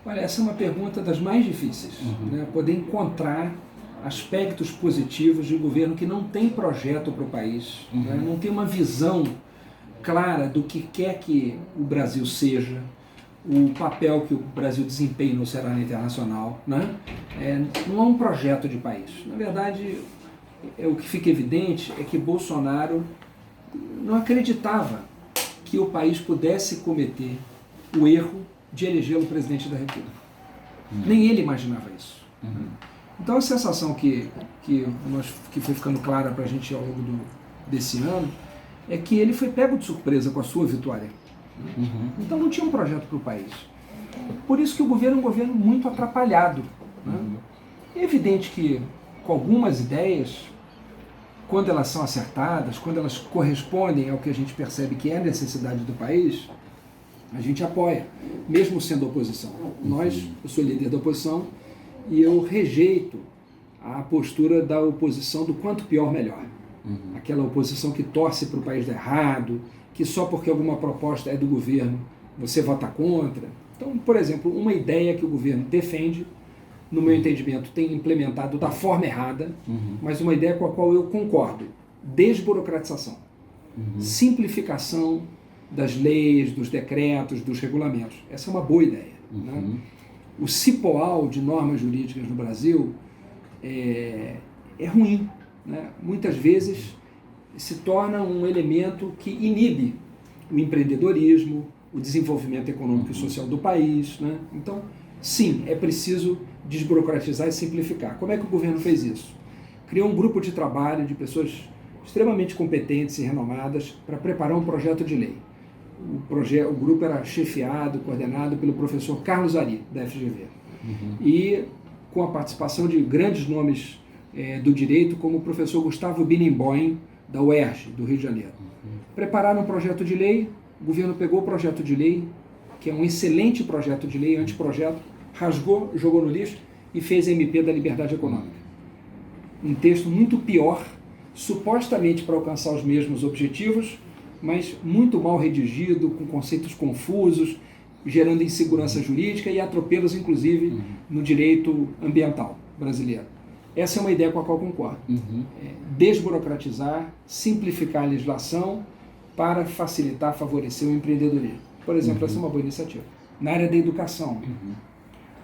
Olha, essa é uma pergunta das mais difíceis, né? Poder encontrar aspectos positivos de um governo que não tem projeto para o país, né? Não tem uma visão clara do que quer que o Brasil seja, o papel que o Brasil desempenha no cenário internacional, né? Não é um projeto de país. Na verdade, o que fica evidente é que Bolsonaro não acreditava que o país pudesse cometer o erro de elegê-lo presidente da República. Nem ele imaginava isso. Então a sensação que foi ficando clara para a gente ao longo desse ano é que ele foi pego de surpresa com a sua vitória. Então não tinha um projeto para o país. Por isso que o governo é um governo muito atrapalhado. Né? É evidente que com algumas ideias, quando elas são acertadas, quando elas correspondem ao que a gente percebe que é a necessidade do país, a gente apoia, mesmo sendo oposição. Eu sou líder da oposição e eu rejeito a postura da oposição do quanto pior, melhor. Aquela oposição que torce para o país dar errado, que só porque alguma proposta é do governo você vota contra. Então, por exemplo, uma ideia que o governo defende, no meu entendimento, tem implementado da forma errada, mas uma ideia com a qual eu concordo: desburocratização, simplificação das leis, dos decretos, dos regulamentos. Essa é uma boa ideia. Né? O cipoal de normas jurídicas no Brasil é ruim. Né? Muitas vezes se torna um elemento que inibe o empreendedorismo, o desenvolvimento econômico e social do país. Né? Então, sim, é preciso desburocratizar e simplificar. Como é que o governo fez isso? Criou um grupo de trabalho de pessoas extremamente competentes e renomadas para preparar um projeto de lei. O grupo era chefiado, coordenado pelo professor Carlos Ari, da FGV. E com a participação de grandes nomes do direito, como o professor Gustavo Binemboim, da UERJ, do Rio de Janeiro. Prepararam um projeto de lei, o governo pegou o projeto de lei, que é um excelente projeto de lei, anteprojeto, rasgou, jogou no lixo e fez a MP da Liberdade Econômica. Um texto muito pior, supostamente para alcançar os mesmos objetivos, mas muito mal redigido, com conceitos confusos, gerando insegurança jurídica e atropelos, inclusive, no direito ambiental brasileiro. Essa é uma ideia com a qual concordo. Desburocratizar, simplificar a legislação para facilitar, favorecer o empreendedorismo. Por exemplo, essa é uma boa iniciativa. Na área da educação,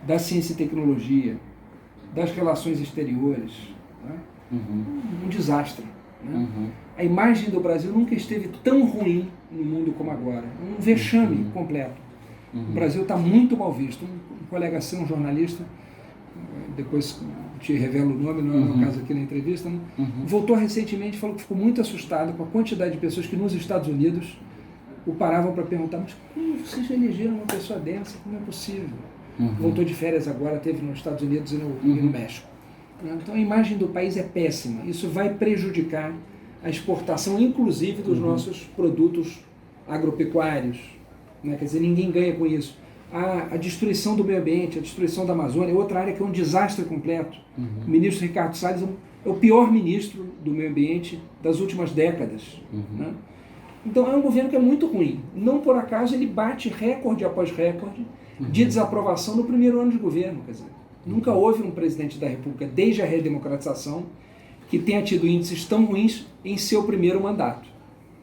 da ciência e tecnologia, das relações exteriores, né? Um desastre. Né? A imagem do Brasil nunca esteve tão ruim no mundo como agora. Um vexame completo. O Brasil está muito mal visto. Um colega seu, um jornalista, depois te revelo o nome, não é no caso aqui na entrevista, né? Voltou recentemente e falou que ficou muito assustado com a quantidade de pessoas que nos Estados Unidos o paravam para perguntar: mas como vocês elegeram uma pessoa dessa? Como é possível? Voltou de férias agora, teve nos Estados Unidos e no México. Então a imagem do país é péssima. Isso vai prejudicar a exportação, inclusive, dos nossos produtos agropecuários. Né? Quer dizer, ninguém ganha com isso. A destruição do meio ambiente, a destruição da Amazônia é outra área que é um desastre completo. O ministro Ricardo Salles é o pior ministro do meio ambiente das últimas décadas. Né? Então é um governo que é muito ruim. Não por acaso ele bate recorde após recorde de desaprovação no primeiro ano de governo. Quer dizer, nunca houve um presidente da República, desde a redemocratização, que tenha tido índices tão ruins em seu primeiro mandato.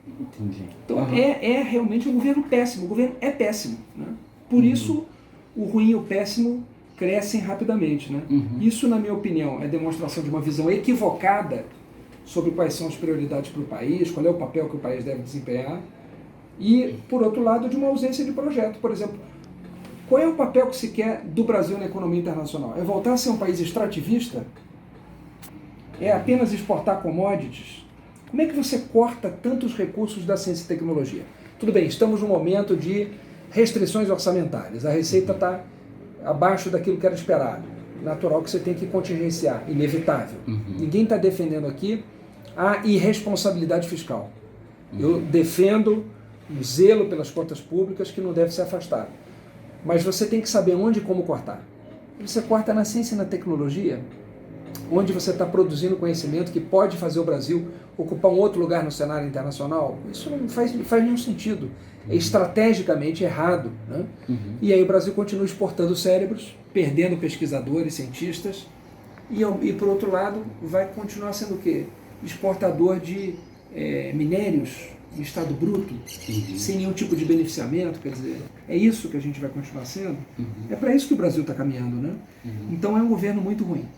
Entendi. Então é realmente um governo péssimo. O governo é péssimo. Né? Por isso, o ruim e o péssimo crescem rapidamente. Né? Isso, na minha opinião, é demonstração de uma visão equivocada sobre quais são as prioridades para o país, qual é o papel que o país deve desempenhar, e, por outro lado, de uma ausência de projeto. Por exemplo, qual é o papel que se quer do Brasil na economia internacional? É voltar a ser um país extrativista? É apenas exportar commodities? Como é que você corta tantos recursos da ciência e tecnologia? Tudo bem, estamos num momento de restrições orçamentárias. A receita está abaixo daquilo que era esperado. Natural que você tem que contingenciar, inevitável. Ninguém está defendendo aqui a irresponsabilidade fiscal. Eu defendo o zelo pelas contas públicas que não deve ser afastado. Mas você tem que saber onde e como cortar. Você corta na ciência e na tecnologia, onde você está produzindo conhecimento que pode fazer o Brasil ocupar um outro lugar no cenário internacional. Isso não faz nenhum sentido. estrategicamente errado. Né? E aí o Brasil continua exportando cérebros, perdendo pesquisadores, cientistas, e por outro lado vai continuar sendo o quê? Exportador de minérios em estado bruto, sem nenhum tipo de beneficiamento, quer dizer, é isso que a gente vai continuar sendo? É para isso que o Brasil está caminhando, né? Então é um governo muito ruim.